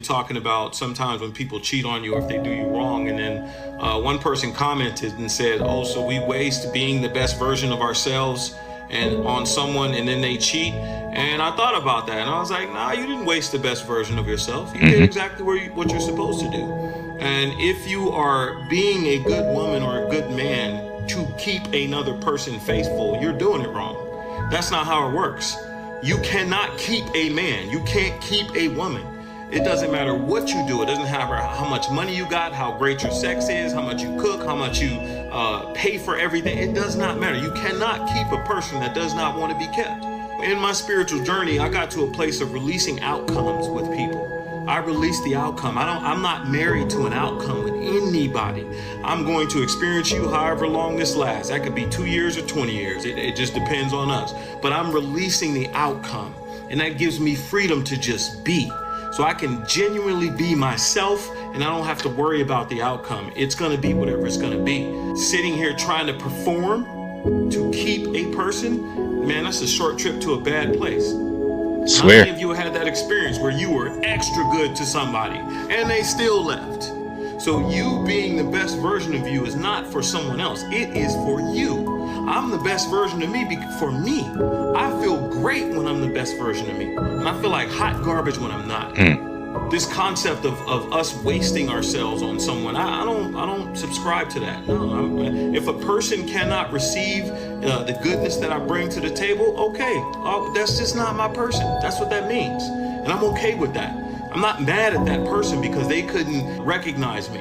talking about sometimes when people cheat on you or if they do you wrong, and then one person commented and said, oh, so we waste being the best version of ourselves and on someone, and then they cheat. And I thought about that, and I was like, nah, you didn't waste the best version of yourself. You did exactly what you're supposed to do. And if you are being a good woman or a good man to keep another person faithful, you're doing it wrong. That's not how it works. You cannot keep a man. You can't keep a woman. It doesn't matter what you do. It doesn't matter how much money you got, how great your sex is, how much you cook, how much you pay for everything. It does not matter. You cannot keep a person that does not want to be kept. In my spiritual journey, I got to a place of releasing outcomes with people. I release the outcome. I'm not married to an outcome with anybody. I'm going to experience you however long this lasts. That could be 2 years or 20 years. It just depends on us. But I'm releasing the outcome, and that gives me freedom to just be. So I can genuinely be myself, and I don't have to worry about the outcome. It's gonna be whatever it's gonna be. Sitting here trying to perform to keep a person, man, that's a short trip to a bad place. Swear. How many of you had that experience where you were extra good to somebody and they still left? So you being the best version of you is not for someone else. It is for you. I'm the best version of me for me. I feel great when I'm the best version of me. And I feel like hot garbage when I'm not. This concept of us wasting ourselves on someone, I don't subscribe to that. No, if a person cannot receive the goodness that I bring to the table, okay, that's just not my person. That's what that means. And I'm okay with that. I'm not mad at that person because they couldn't recognize me.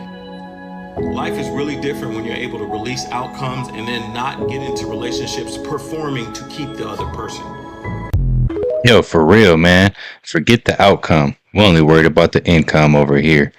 Life is really different when you're able to release outcomes and then not get into relationships performing to keep the other person. Yo, for real, man. Forget the outcome. We're only worried about the income over here.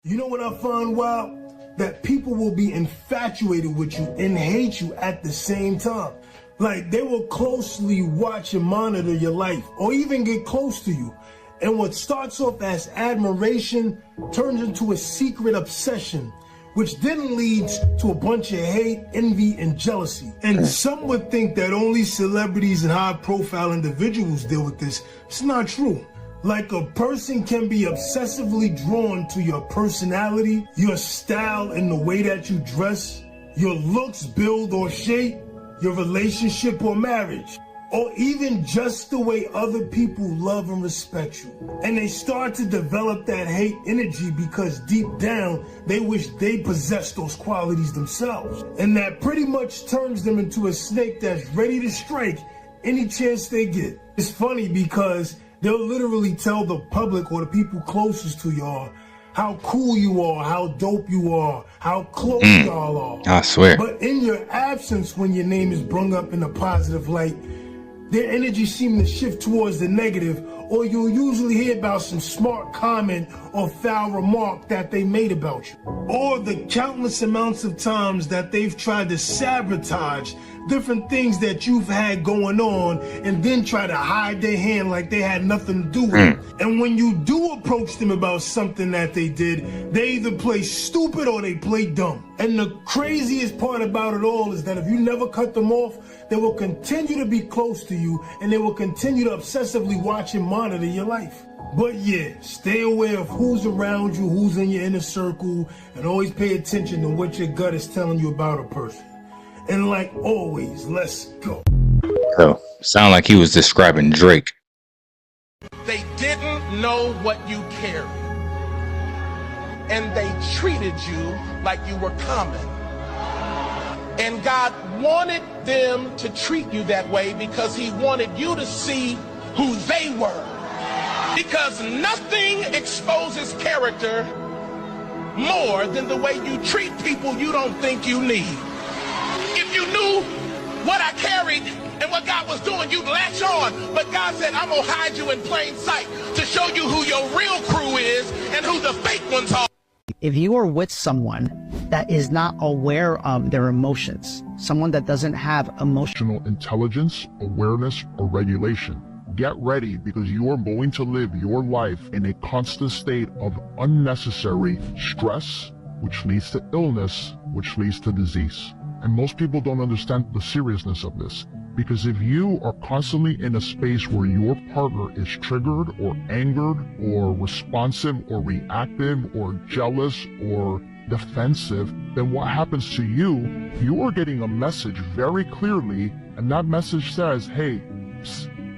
You know what I found wild? That people will be infatuated with you and hate you at the same time. Like, they will closely watch and monitor your life or even get close to you. And what starts off as admiration turns into a secret obsession, which then leads to a bunch of hate, envy, and jealousy. And some would think that only celebrities and high-profile individuals deal with this. It's not true. Like, a person can be obsessively drawn to your personality, your style, and the way that you dress, your looks, build, or shape, your relationship or marriage, or even just the way other people love and respect you. And they start to develop that hate energy because deep down, they wish they possessed those qualities themselves. And that pretty much turns them into a snake that's ready to strike any chance they get. It's funny because they'll literally tell the public or the people closest to y'all how cool you are, how dope you are, how close y'all are. I swear. But in your absence, when your name is brung up in a positive light, their energy seems to shift towards the negative, or you'll usually hear about some smart comment or foul remark that they made about you. Or the countless amounts of times that they've tried to sabotage different things that you've had going on and then try to hide their hand like they had nothing to do with it. And when you do approach them about something that they did, they either play stupid or they play dumb. And the craziest part about it all is that if you never cut them off, they will continue to be close to you and they will continue to obsessively watch and monitor your life. But yeah, stay aware of who's around you, who's in your inner circle, and always pay attention to what your gut is telling you about a person. And like always, let's go. So, sound like he was describing Drake. They didn't know what you carried, and they treated you like you were common. And God wanted them to treat you that way because he wanted you to see who they were. Because nothing exposes character more than the way you treat people you don't think you need. If you knew what I carried and what God was doing, you'd latch on. But God said, I'm going to hide you in plain sight to show you who your real crew is and who the fake ones are. If you are with someone that is not aware of their emotions, someone that doesn't have emotional intelligence, awareness, or regulation, get ready because you are going to live your life in a constant state of unnecessary stress, which leads to illness, which leads to disease. And most people don't understand the seriousness of this Because if you are constantly in a space where your partner is triggered or angered or responsive or reactive or jealous or defensive, then what happens to you, you are getting a message very clearly, and that message says, hey,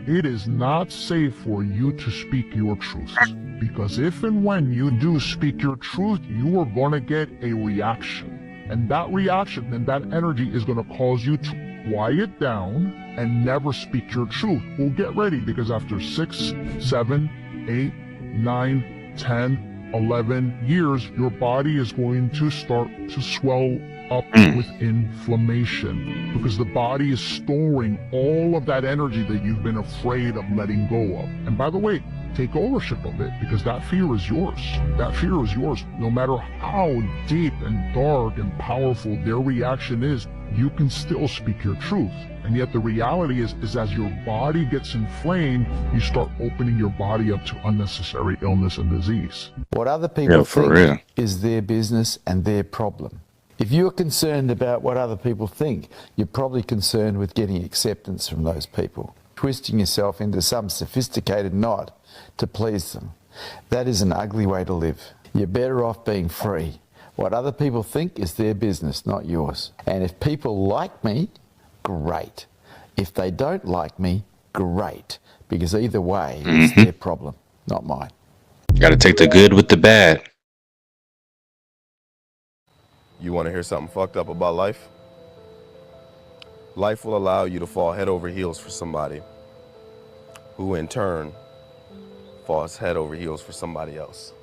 it is not safe for you to speak your truth. Because if and when you do speak your truth, you are going to get a reaction. And that reaction and that energy is going to cause you to quiet down and never speak your truth. Well, get ready, because after 6, 7, 8, 9, 10, 11 years, your body is going to start to swell up with inflammation, because the body is storing all of that energy that you've been afraid of letting go of. And by the way, take ownership of it, because that fear is yours. That fear is yours. No matter how deep and dark and powerful their reaction is, you can still speak your truth. And yet the reality is as your body gets inflamed, you start opening your body up to unnecessary illness and disease. What other people think is their business and their problem. If you're concerned about what other people think, you're probably concerned with getting acceptance from those people, twisting yourself into some sophisticated knot to please them. That is an ugly way to live. You're better off being free. What other people think is their business, not yours. And if people like me, great. If they don't like me, great. Because either way, it's their problem, not mine. Got to take the good with the bad. You want to hear something fucked up about life? Life will allow you to fall head over heels for somebody, who in turn falls head over heels for somebody else.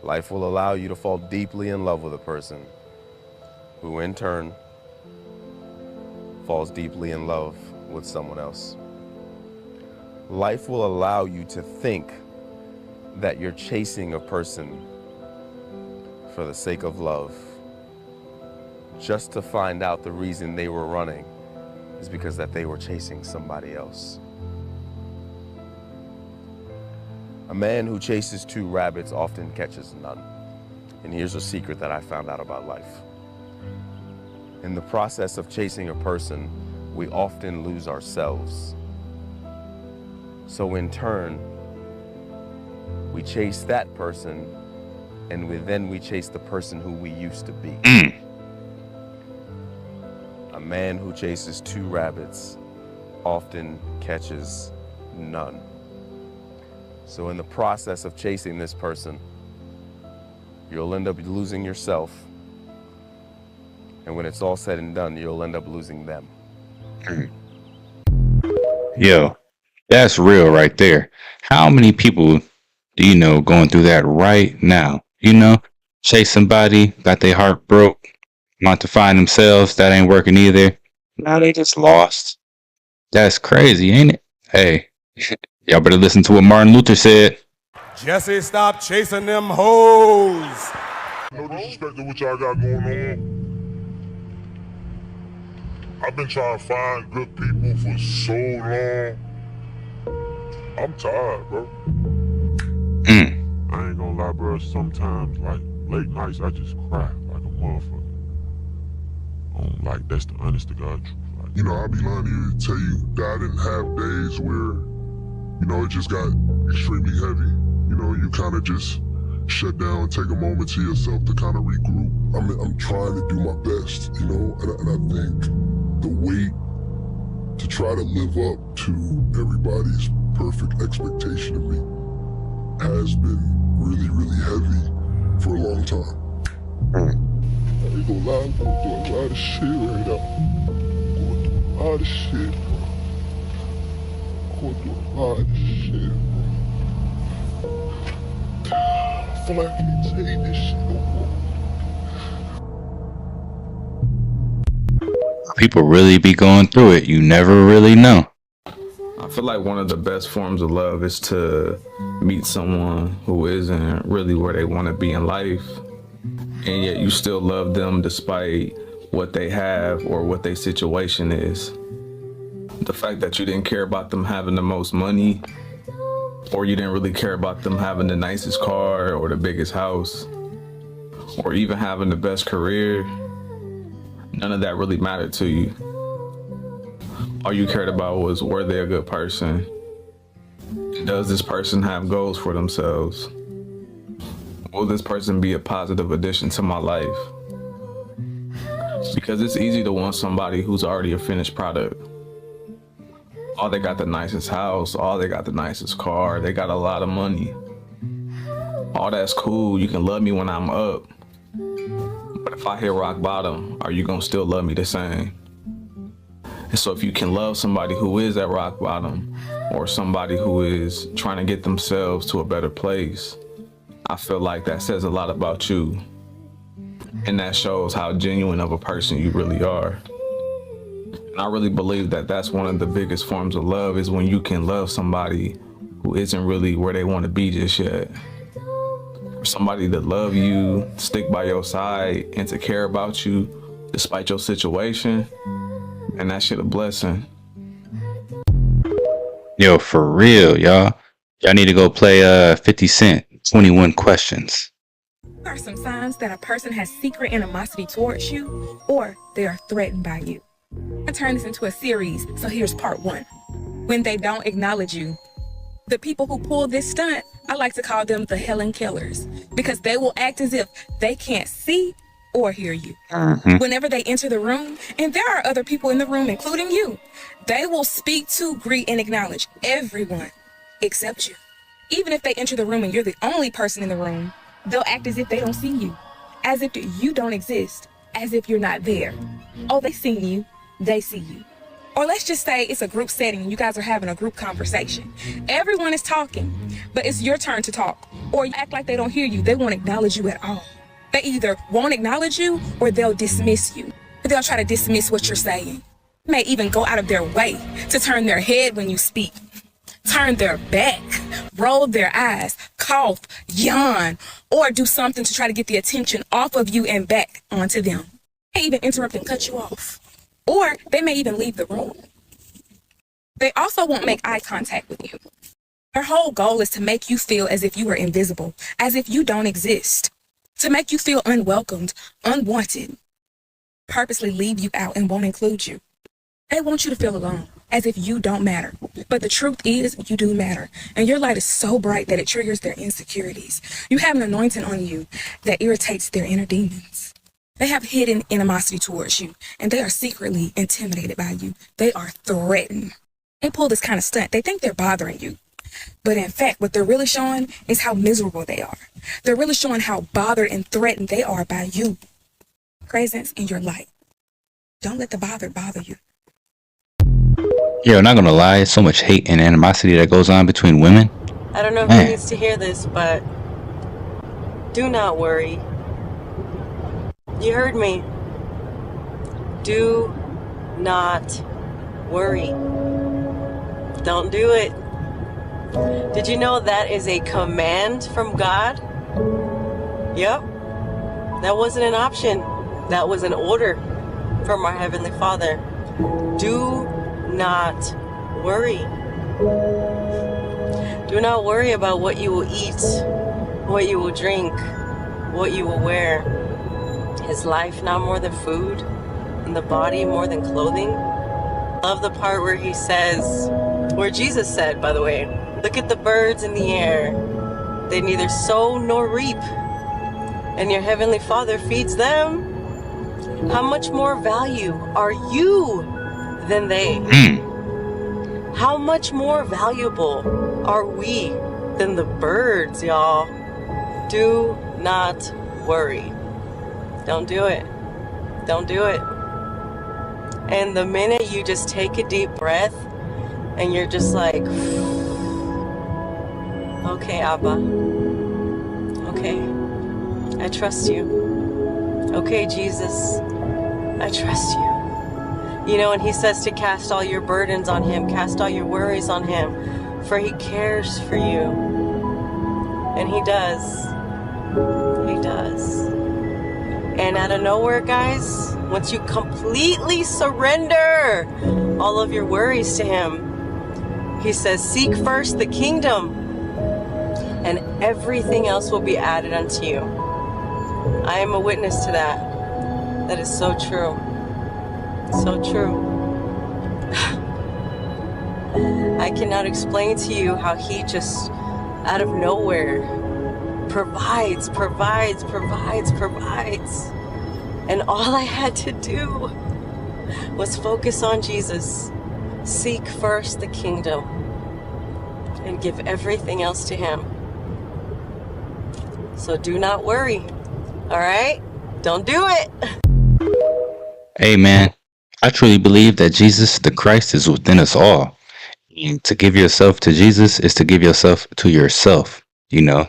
Life will allow you to fall deeply in love with a person, who in turn falls deeply in love with someone else. Life will allow you to think that you're chasing a person for the sake of love, just to find out the reason they were running is because that they were chasing somebody else. A man who chases 2 rabbits often catches none. And here's a secret that I found out about life. In the process of chasing a person, we often lose ourselves. So in turn, we chase that person, and then we chase the person who we used to be. A man who chases 2 rabbits often catches none. So in the process of chasing this person, you'll end up losing yourself. And when it's all said and done, you'll end up losing them. Yo, that's real right there. How many people do you know going through that right now? You know, chase somebody, got their heart broke, want to find themselves, that ain't working either. Now they just lost. That's crazy, ain't it? Hey, y'all better listen to what Martin Luther said. Jesse, stop chasing them hoes. No disrespect to what y'all got going on. I've been trying to find good people for so long. I'm tired, bro. I ain't gonna lie, bro. Sometimes, like, late nights, I just cry like a motherfucker. Like, that's the honest to God truth. Like, you know, I'll be lying to you to tell you that I didn't have days where, you know, it just got extremely heavy. You know, you kind of just shut down, take a moment to yourself to kind of regroup. I'm trying to do my best, you know, and I think the weight to try to live up to everybody's perfect expectation of me has been really, really heavy for a long time. I ain't gonna lie, I'm going through a lot of shit right now. Going through a lot of shit, bro. Going through a lot of shit, bro. I feel like I can't take this shit no more. People really be going through it. You never really know. I feel like one of the best forms of love is to meet someone who isn't really where they want to be in life, and yet you still love them despite what they have or what their situation is. The fact that you didn't care about them having the most money, or you didn't really care about them having the nicest car or the biggest house, or even having the best career, none of that really mattered to you. All you cared about was, were they a good person? Does this person have goals for themselves? Will this person be a positive addition to my life? Because it's easy to want somebody who's already a finished product. Oh, they got the nicest house. Oh, they got the nicest car. They got a lot of money. Oh, that's cool. You can love me when I'm up. But if I hit rock bottom, are you gonna still love me the same? And so if you can love somebody who is at rock bottom, or somebody who is trying to get themselves to a better place, I feel like that says a lot about you. And that shows how genuine of a person you really are. And I really believe that that's one of the biggest forms of love, is when you can love somebody who isn't really where they want to be just yet. For somebody to love you, stick by your side, and to care about you despite your situation, and that shit a blessing. Yo, for real, y'all. Y'all need to go play 50 Cent, 21 Questions. There are some signs that a person has secret animosity towards you, or they are threatened by you. I turned this into a series, so here's part 1. When they don't acknowledge you. The people who pull this stunt, I like to call them the Helen Killers, because they will act as if they can't see or hear you. Whenever they enter the room, and there are other people in the room, including you, they will speak to, greet, and acknowledge everyone except you. Even if they enter the room and you're the only person in the room, they'll act as if they don't see you, as if you don't exist, as if you're not there. Oh, they see you, they see you. Or let's just say it's a group setting and you guys are having a group conversation. Everyone is talking, but it's your turn to talk. Or you act like they don't hear you, they won't acknowledge you at all. They either won't acknowledge you or they'll dismiss you. They'll try to dismiss what you're saying. They may even go out of their way to turn their head when you speak, turn their back, roll their eyes, cough, yawn, or do something to try to get the attention off of you and back onto them. They may even interrupt and cut you off. Or they may even leave the room. They also won't make eye contact with you. Their whole goal is to make you feel as if you are invisible, as if you don't exist, to make you feel unwelcomed, unwanted, purposely leave you out and won't include you. They want you to feel alone, as if you don't matter. But the truth is, you do matter. And your light is so bright that it triggers their insecurities. You have an anointing on you that irritates their inner demons. They have hidden animosity towards you, and they are secretly intimidated by you. They are threatened. They pull this kind of stunt. They think they're bothering you. But in fact, what they're really showing is how miserable they are. They're really showing how bothered and threatened they are by you. Presence in your light. Don't let the bother you. Yo, not gonna lie, so much hate and animosity that goes on between women. I don't know who needs to hear this, but do not worry. You heard me. Do not worry. Don't do it. Did you know that is a command from God? Yep. That wasn't an option. That was an order from our Heavenly Father. Do not worry. Do not worry about what you will eat, what you will drink, what you will wear. Is life not more than food, and the body more than clothing? Love the part where he says, where Jesus said, by the way, look at the birds in the air. They neither sow nor reap, and your Heavenly Father feeds them. How much more value are you than they? How much more valuable are we than the birds, y'all? Do not worry. Don't do it. Don't do it. And the minute you just take a deep breath and you're just like, okay, Abba. Okay, I trust you. Okay, Jesus, I trust you. You know, and he says to cast all your burdens on him, cast all your worries on him, for he cares for you. And he does. He does. And out of nowhere, guys, once you completely surrender all of your worries to him, he says, seek first the kingdom, and everything else will be added unto you. I am a witness to that. That is so true. So true. I cannot explain to you how he just out of nowhere provides. And all I had to do was focus on Jesus, seek first the kingdom, and give everything else to him. So do not worry, all right? Don't do it. Hey man, I truly believe that Jesus the Christ is within us all. And to give yourself to Jesus is to give yourself to yourself, you know?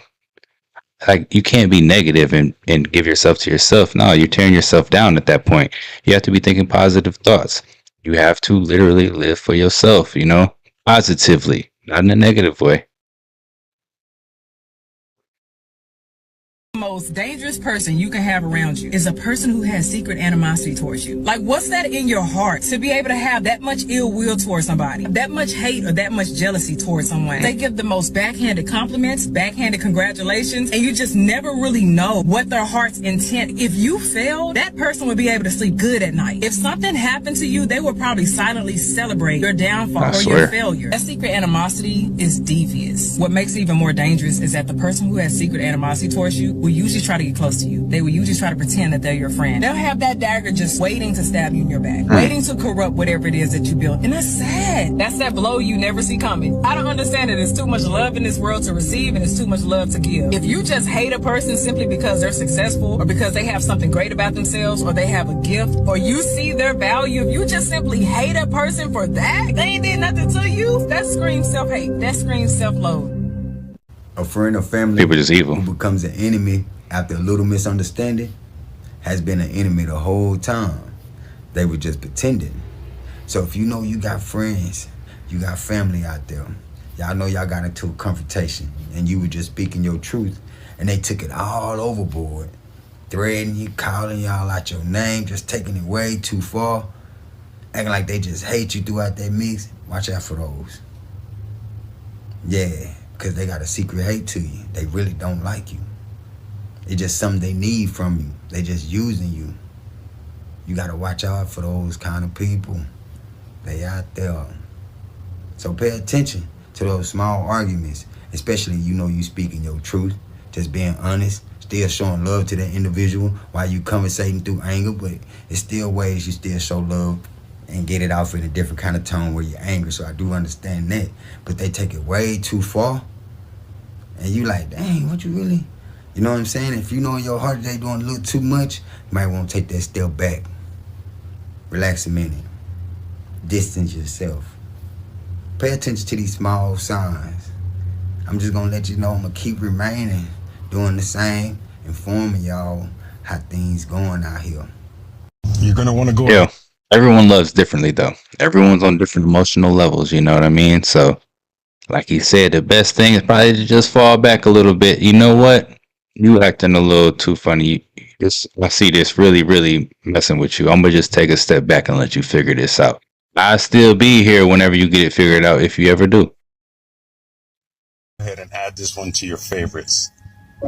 Like you can't be negative and give yourself to yourself. No, you're tearing yourself down at that point. You have to be thinking positive thoughts. You have to literally live for yourself, you know, positively, not in a negative way. Most dangerous person you can have around you is a person who has secret animosity towards you. Like, what's that in your heart to be able to have that much ill will towards somebody, that much hate or that much jealousy towards someone? They give the most backhanded compliments, backhanded congratulations, and you just never really know what their heart's intent. If you fail, that person would be able to sleep good at night. If something happened to you, they would probably silently celebrate your downfall or your failure. That secret animosity is devious. What makes it even more dangerous is that the person who has secret animosity towards you will usually try to get close to you. They will usually try to pretend that they're your friend. They'll have that dagger just waiting to stab you in your back, waiting to corrupt whatever it is that you built. And that's sad. That's that blow you never see coming. I don't understand it. There's too much love in this world to receive, and it's too much love to give. If you just hate a person simply because they're successful, or because they have something great about themselves, or they have a gift, or you see their value, if you just simply hate a person for that, they ain't did nothing to you, that screams self-hate. That screams self-loathe. A friend or family People just evil. who becomes an enemy after a little misunderstanding has been an enemy the whole time. They were just pretending. So if you know you got friends, you got family out there, y'all know y'all got into a confrontation and you were just speaking your truth and they took it all overboard, threatening you, calling y'all out your name, just taking it way too far, acting like they just hate you throughout that mix, watch out for those. Yeah, because they got a secret hate to you. They really don't like you. It's just something they need from you. They just using you. You gotta watch out for those kind of people. They out there. So pay attention to those small arguments, especially you speaking your truth, just being honest, still showing love to that individual while you conversating through anger, but it's still ways you still show love and get it off in a different kind of tone where you're angry. So I do understand that, but they take it way too far. And you like, dang, what you really? You know what I'm saying? If you know in your heart they doing a little too much, you might want to take that step back. Relax a minute. Distance yourself. Pay attention to these small signs. I'm just going to let you know I'm going to keep remaining, doing the same, informing y'all how things going out here. You're going to want to go. Yeah. Everyone loves differently, though. Everyone's on different emotional levels, you know what I mean? So, like he said, the best thing is probably to just fall back a little bit. You know what? You acting a little too funny. I see this really, really messing with you. I'm going to just take a step back and let you figure this out. I'll still be here whenever you get it figured out, if you ever do. Go ahead and add this one to your favorites.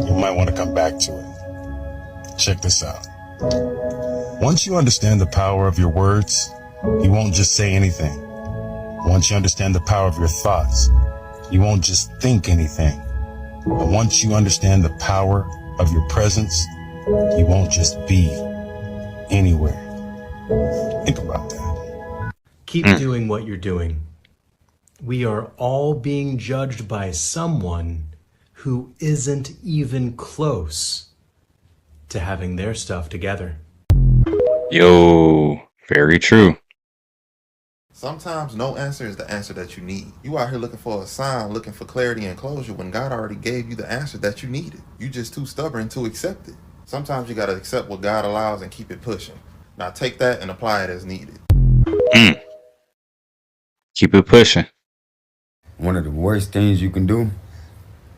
You might want to come back to it. Check this out. Once you understand the power of your words, you won't just say anything. Once you understand the power of your thoughts, you won't just think anything. And once you understand the power of your presence, you won't just be anywhere. Think about that. Keep doing what you're doing. We are all being judged by someone who isn't even close to having their stuff together. Yo, very true. Sometimes no answer is the answer that you need. You out here looking for a sign, looking for clarity and closure when God already gave you the answer that you needed. You just too stubborn to accept it. Sometimes you got to accept what God allows and keep it pushing. Now take that and apply it as needed. Keep it pushing. One of the worst things you can do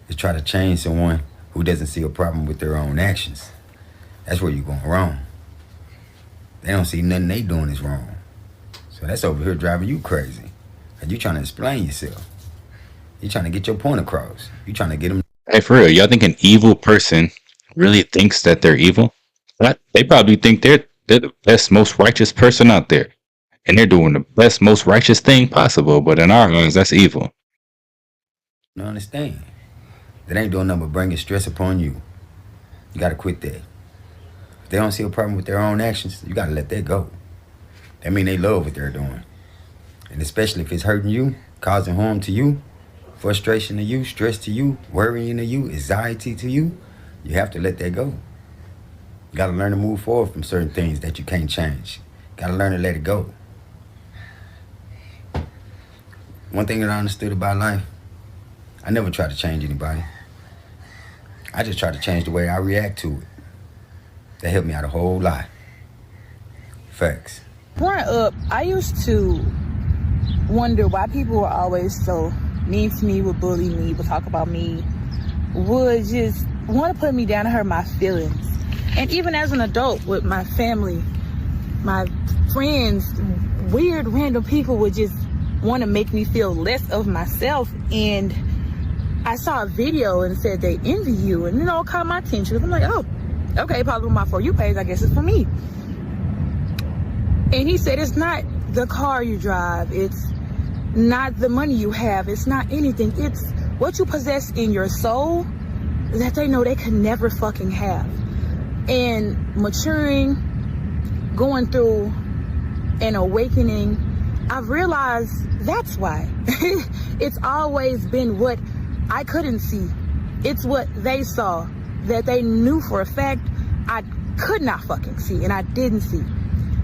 is try to change someone who doesn't see a problem with their own actions. That's where you're going wrong. They don't see nothing they doing is wrong. So that's over here driving you crazy. And you trying to explain yourself. You trying to get your point across. You trying to get them. Hey, for real, y'all think an evil person really thinks that they're evil? What? They probably think they're the best, most righteous person out there. and they're doing the best, most righteous thing possible. But in our eyes, that's evil. You understand? That ain't doing nothing but bringing stress upon you. You gotta quit that. If they don't see a problem with their own actions, you gotta let that go. That mean they love what they're doing. And especially if it's hurting you, causing harm to you, frustration to you, stress to you, worrying to you, anxiety to you, you have to let that go. You gotta learn to move forward from certain things that you can't change. You gotta learn to let it go. One thing that I understood about life, I never try to change anybody. I just try to change the way I react to it. That helped me out a whole lot. Facts. Growing up, I used to wonder why people were always so mean to me, would bully me, would talk about me, would just want to put me down and hurt my feelings. And even as an adult with my family, my friends, weird random people would just want to make me feel less of myself. And I saw a video and said they envy you, and it all caught my attention. I'm like, oh, okay, probably on my For You page, I guess it's for me. And he said, it's not the car you drive, it's not the money you have, it's not anything, it's what you possess in your soul that they know they can never fucking have. And maturing, going through an awakening, I've realized that's why. It's always been what I couldn't see. It's what they saw that they knew for a fact I could not fucking see, and I didn't see.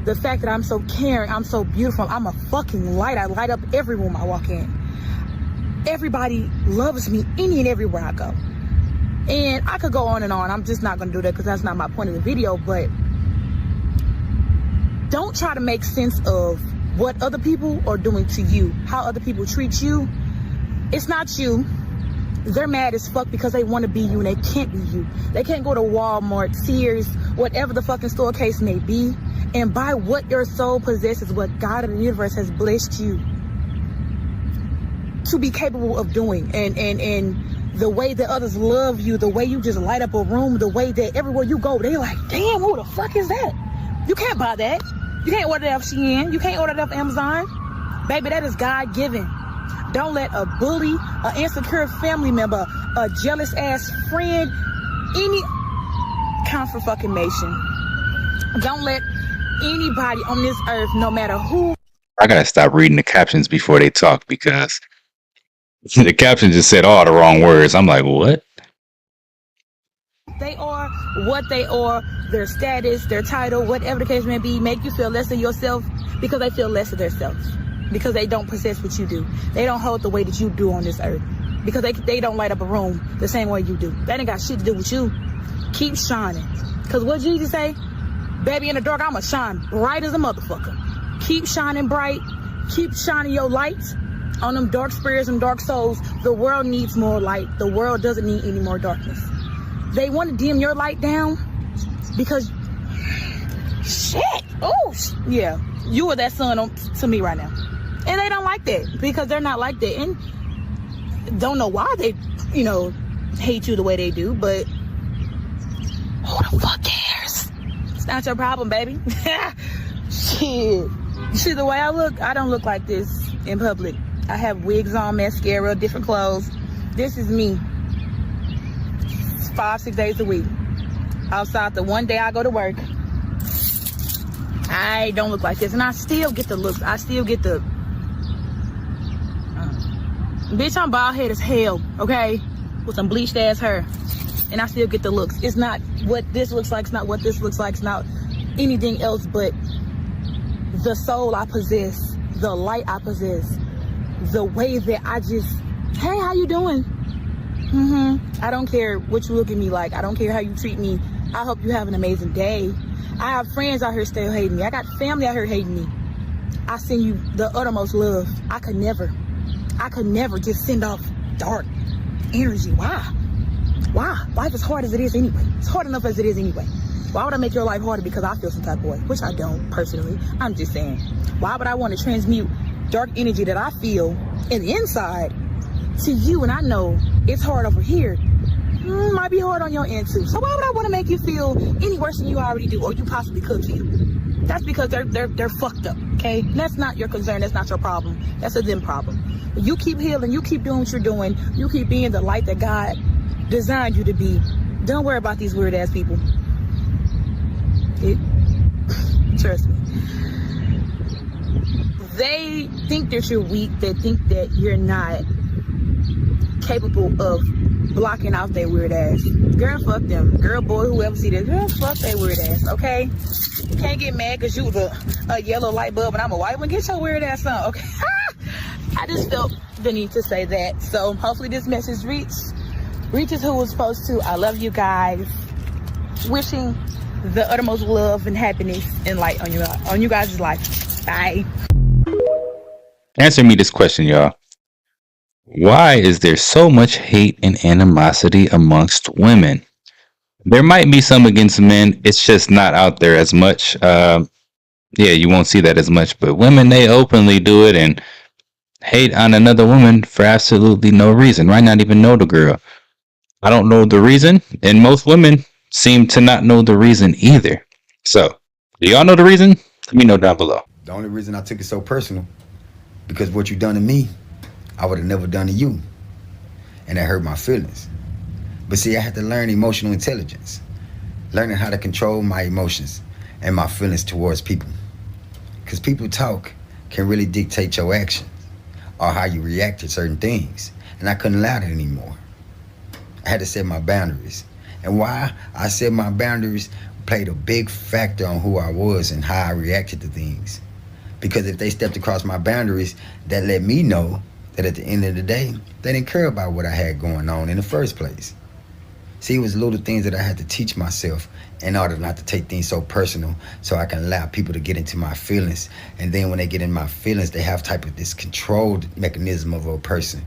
The fact that I'm so caring, I'm so beautiful, I'm a fucking light. I light up every room I walk in. Everybody loves me any and everywhere I go. And I could go on and on. I'm just not gonna do that because that's not my point of the video, but don't try to make sense of what other people are doing to you, how other people treat you. It's not you. They're mad as fuck because they want to be you and they can't be you. They can't go to Walmart, Sears, whatever the fucking store case may be, and buy what your soul possesses, what God in the universe has blessed you to be capable of doing. And the way that others love you, the way you just light up a room, the way that everywhere you go, they're like, damn, who the fuck is that? You can't buy that. You can't order that off Shein. You can't order that off Amazon. Baby, that is God-given. Don't let a bully, an insecure family member, a jealous ass friend, any confirmation. Don't let anybody on this earth, no matter who. I gotta stop reading the captions before they talk because the caption just said all the wrong words. I'm like, what? They are what they are, their status, their title, whatever the case may be, make you feel less of yourself because they feel less of themselves. Because they don't possess what you do. They don't hold the way that you do on this earth. Because they don't light up a room the same way you do. That ain't got shit to do with you. Keep shining. Because what Jesus say? Baby, in the dark, I'ma shine bright as a motherfucker. Keep shining bright. Keep shining your lights on them dark spirits and dark souls. The world needs more light. The world doesn't need any more darkness. They want to dim your light down because shit. Oh, yeah. You are that sun to me right now. And they don't like that because they're not like that. And don't know why they, hate you the way they do, but who the fuck cares? It's not your problem, baby. Shit. You see the way I look? I don't look like this in public. I have wigs on, mascara, different clothes. This is me. 5-6 days a week. Outside the one day I go to work, I don't look like this. And I still get the looks. I still get the... Bitch, I'm bald head as hell, okay? With some bleached ass hair. And I still get the looks. It's not what this looks like. It's not what this looks like. It's not anything else but the soul I possess, the light I possess, the way that I just, hey, how you doing? I don't care what you look at me like. I don't care how you treat me. I hope you have an amazing day. I have friends out here still hating me. I got family out here hating me. I send you the uttermost love. I could never just send off dark energy. Why? Life is hard as it is anyway. It's hard enough as it is anyway. Why would I make your life harder because I feel some type of way? Which I don't, personally. I'm just saying. Why would I want to transmute dark energy that I feel in the inside to you, and I know it's hard over here? Might be hard on your end too. So why would I want to make you feel any worse than you already do or you possibly could feel? That's because they're fucked up, okay? That's not your concern. That's not your problem. That's a them problem. You keep healing. You keep doing what you're doing. You keep being the light that God designed you to be. Don't worry about these weird ass people. Trust me. They think that you're weak. They think that you're not capable of blocking out their weird ass. Girl, fuck them. Girl, boy, whoever see this, girl, fuck their weird ass, okay? You can't get mad because you was a yellow light bulb and I'm a white one. Get your weird ass on, okay? I just felt the need to say that. So hopefully this message reaches who it's supposed to. I love you guys. Wishing the uttermost love and happiness and light on you guys' life. Bye. Answer me this question, y'all. Why is there so much hate and animosity amongst women? There might be some against men. It's just not out there as much. Yeah, you won't see that as much. But women, they openly do it and hate on another woman for absolutely no reason. Might not even know the girl. I don't know the reason. And most women seem to not know the reason either. So, do y'all know the reason? Let me know down below. The only reason I took it so personal, because what you done to me, I would have never done to you. And that hurt my feelings. But see, I had to learn emotional intelligence. Learning how to control my emotions and my feelings towards people. Because people talk can really dictate your actions or how you react to certain things. And I couldn't allow that anymore. I had to set my boundaries. And why I set my boundaries played a big factor on who I was and how I reacted to things. Because if they stepped across my boundaries, that let me know that at the end of the day, they didn't care about what I had going on in the first place. See, it was little things that I had to teach myself in order not to take things so personal, so I can allow people to get into my feelings. And then when they get in my feelings, they have type of this controlled mechanism of a person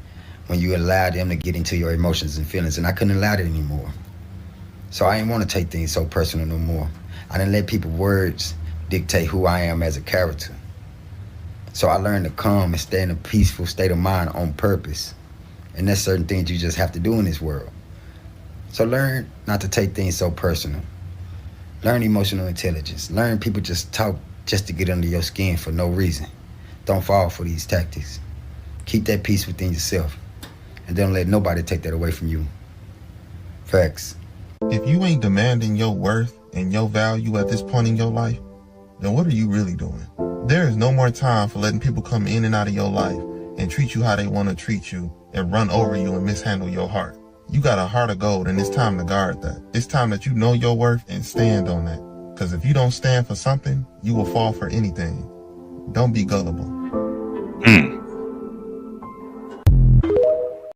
when you allow them to get into your emotions and feelings. And I couldn't allow that anymore. So I didn't want to take things so personal no more. I didn't let people's words dictate who I am as a character. So I learned to calm and stay in a peaceful state of mind on purpose. And there's certain things you just have to do in this world. So learn not to take things so personal. Learn emotional intelligence. Learn people just talk just to get under your skin for no reason. Don't fall for these tactics. Keep that peace within yourself. And don't let nobody take that away from you. Facts. If you ain't demanding your worth and your value at this point in your life, then what are you really doing? There is no more time for letting people come in and out of your life and treat you how they want to treat you and run over you and mishandle your heart. You got a heart of gold and it's time to guard that. It's time that you know your worth and stand on that. Because if you don't stand for something, you will fall for anything. Don't be gullible.